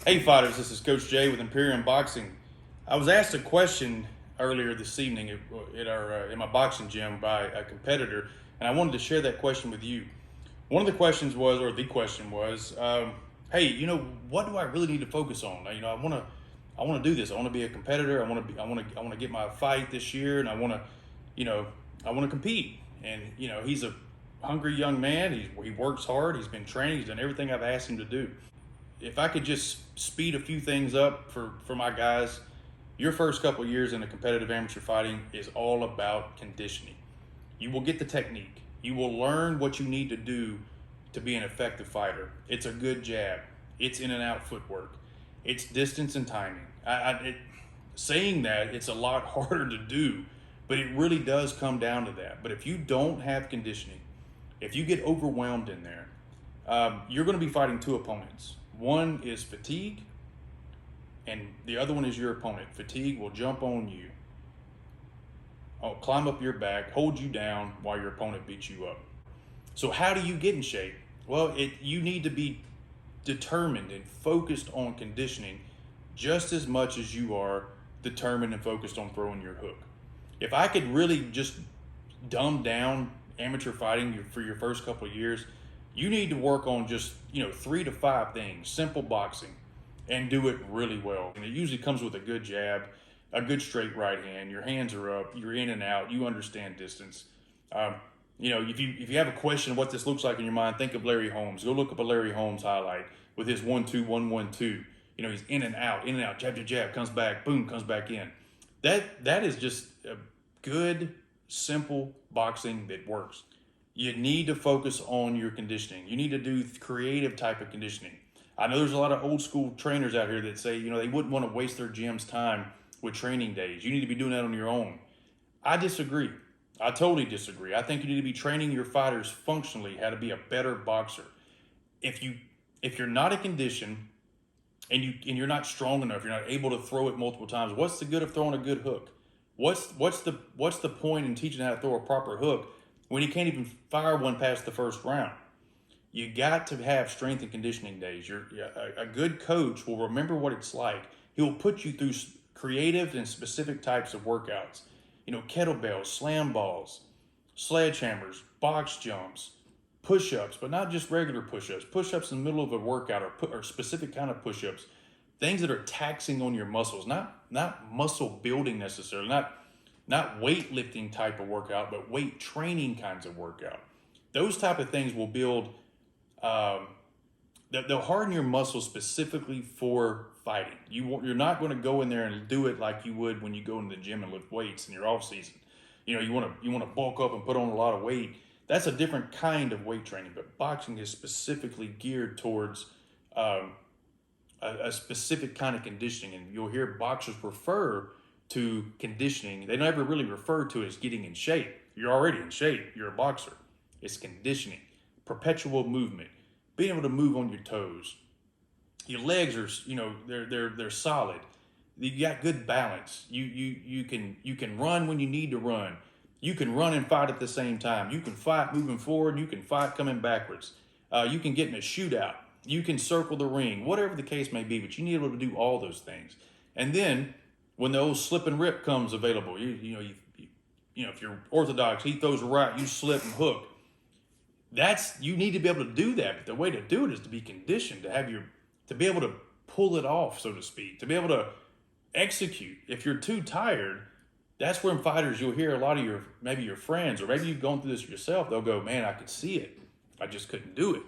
Hey fighters, this is Coach Jay with Imperium Boxing. I was asked a question earlier this evening in my boxing gym by a competitor, and I wanted to share that question with you. One of the questions was, or the question was, hey, what do I really need to focus on? I want to do this. I want to be a competitor. I want to get my fight this year, and you know, I want to compete. And he's a hungry young man. He works hard. He's been training. He's done everything I've asked him to do. If I could just speed a few things up for my guys, your first couple years in the competitive amateur fighting is all about conditioning. You will get the technique. You will learn what you need to do to be an effective fighter. It's a good jab. It's in and out footwork. It's distance and timing. Saying that, it's a lot harder to do, but it really does come down to that. But if you don't have conditioning, if you get overwhelmed in there, you're going to be fighting two opponents. One is fatigue, and the other one is your opponent. Fatigue will jump on you, climb up your back, hold you down while your opponent beats you up. So how do you get in shape? Well, you need to be determined and focused on conditioning just as much as you are determined and focused on throwing your hook. If I could really just dumb down amateur fighting for your first couple of years, you need to work on just 3 to 5 things, simple boxing, and do it really well. And it usually comes with a good jab, a good straight right hand. Your hands are up, you're in and out, you understand distance. If you have a question of what this looks like in your mind, think of Larry Holmes. Go look up a Larry Holmes highlight with his 1-2-1-1-2. He's in and out, jab, jab, jab, comes back, boom, comes back in. That is just a good, simple boxing that works. You need to focus on your conditioning. You need to do creative type of conditioning. I know there's a lot of old school trainers out here that say, they wouldn't want to waste their gym's time with training days. You need to be doing that on your own. I disagree. I totally disagree. I think you need to be training your fighters functionally how to be a better boxer. If you're not in condition and you're not strong enough, you're not able to throw it multiple times, what's the good of throwing a good hook? What's the point in teaching how to throw a proper hook when you can't even fire one past the first round? You got to have strength and conditioning days. A good coach will remember what it's like. He'll put you through creative and specific types of workouts. Kettlebells, slam balls, sledgehammers, box jumps, push-ups, but not just regular push-ups. Push-ups in the middle of a workout or specific kind of push-ups. Things that are taxing on your muscles, not muscle building necessarily, not weightlifting type of workout, but weight training kinds of workout. Those type of things will build, they'll harden your muscles specifically for fighting. You're not going to go in there and do it like you would when you go into the gym and lift weights in your off season. You want to bulk up and put on a lot of weight. That's a different kind of weight training, but boxing is specifically geared towards a specific kind of conditioning, and you'll hear boxers refer to conditioning. They never really refer to it as getting in shape. You're already in shape. You're a boxer. It's conditioning, perpetual movement, being able to move on your toes. Your legs are, they're solid. You got good balance. You can run when you need to run. You can run and fight at the same time. You can fight moving forward. You can fight coming backwards. You can get in a shootout. You can circle the ring, whatever the case may be, but you need to be able to do all those things. And then when the old slip and rip comes available, if you're orthodox, he throws a right, you slip and hook. You need to be able to do that. But the way to do it is to be conditioned, to be able to pull it off, so to speak, to be able to execute. If you're too tired, that's when fighters, you'll hear a lot of maybe your friends, or maybe you've gone through this yourself, they'll go, man, I could see it. I just couldn't do it.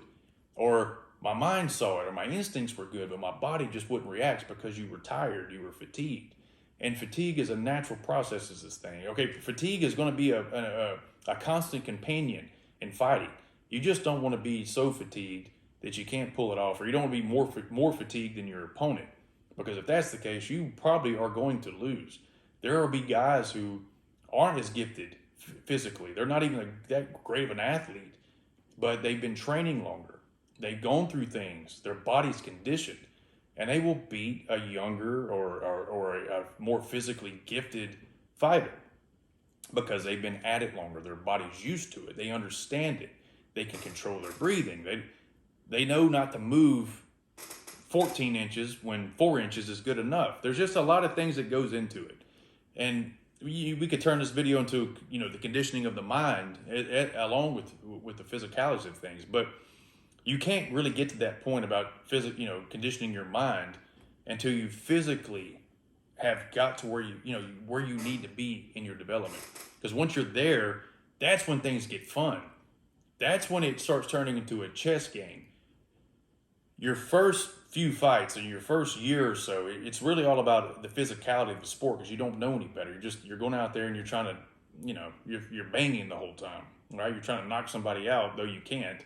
Or my mind saw it, or my instincts were good, but my body just wouldn't react because you were tired, you were fatigued. And fatigue is a natural process of this thing. Okay, fatigue is going to be a constant companion in fighting. You just don't want to be so fatigued that you can't pull it off, or you don't want to be more fatigued than your opponent. Because if that's the case, you probably are going to lose. There will be guys who aren't as gifted physically. They're not even that great of an athlete, but they've been training longer. They've gone through things. Their body's conditioned, and they will beat a younger or a more physically gifted fighter because they've been at it longer. Their body's used to it. They understand it. They can control their breathing. They know not to move 14 inches when 4 inches is good enough. There's just a lot of things that goes into it. And we could turn this video into, the conditioning of the mind along with the physicalities of things. But you can't really get to that point about conditioning your mind until you physically have got to where you need to be in your development. Because once you're there, that's when things get fun. That's when it starts turning into a chess game. Your first few fights and your first year or so, it's really all about the physicality of the sport, because you don't know any better. You're going out there and you're trying to, you're banging the whole time, right? You're trying to knock somebody out, though you can't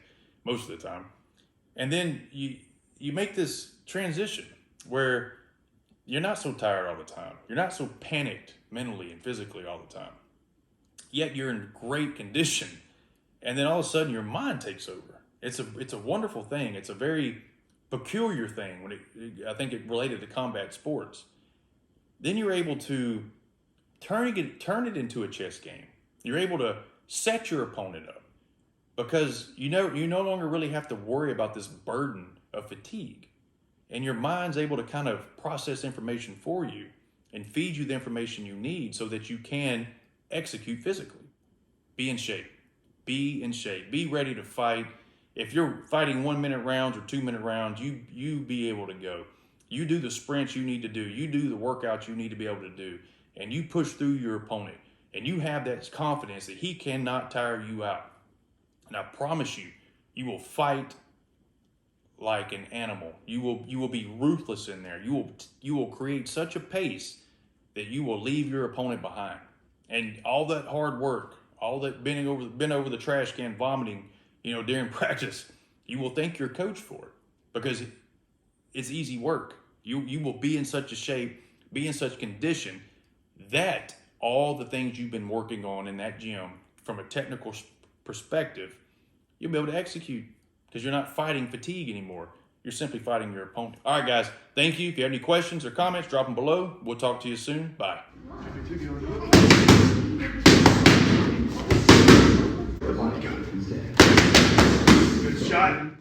most of the time. And then you make this transition where you're not so tired all the time. You're not so panicked mentally and physically all the time. Yet you're in great condition. And then all of a sudden your mind takes over. It's a wonderful thing. It's a very peculiar thing I think it related to combat sports. Then you're able to turn it into a chess game. You're able to set your opponent up, because you no longer really have to worry about this burden of fatigue, and your mind's able to kind of process information for you and feed you the information you need so that you can execute physically. Be in shape. Be ready to fight. If you're fighting 1 minute rounds or 2 minute rounds, you be able to go. You do the sprints you need to do. You do the workouts you need to be able to do. And you push through your opponent. And you have that confidence that he cannot tire you out. And I promise you, you will fight like an animal. You will be ruthless in there. You will create such a pace that you will leave your opponent behind. And all that hard work, all that bending over the trash can, vomiting, during practice, you will thank your coach for it, because it's easy work. You will be in such a shape, be in such condition that all the things you've been working on in that gym from a technical perspective, you'll be able to execute, because you're not fighting fatigue anymore. You're simply fighting your opponent. All right, guys, thank you. If you have any questions or comments, drop them below. We'll talk to you soon. Bye. Good shot.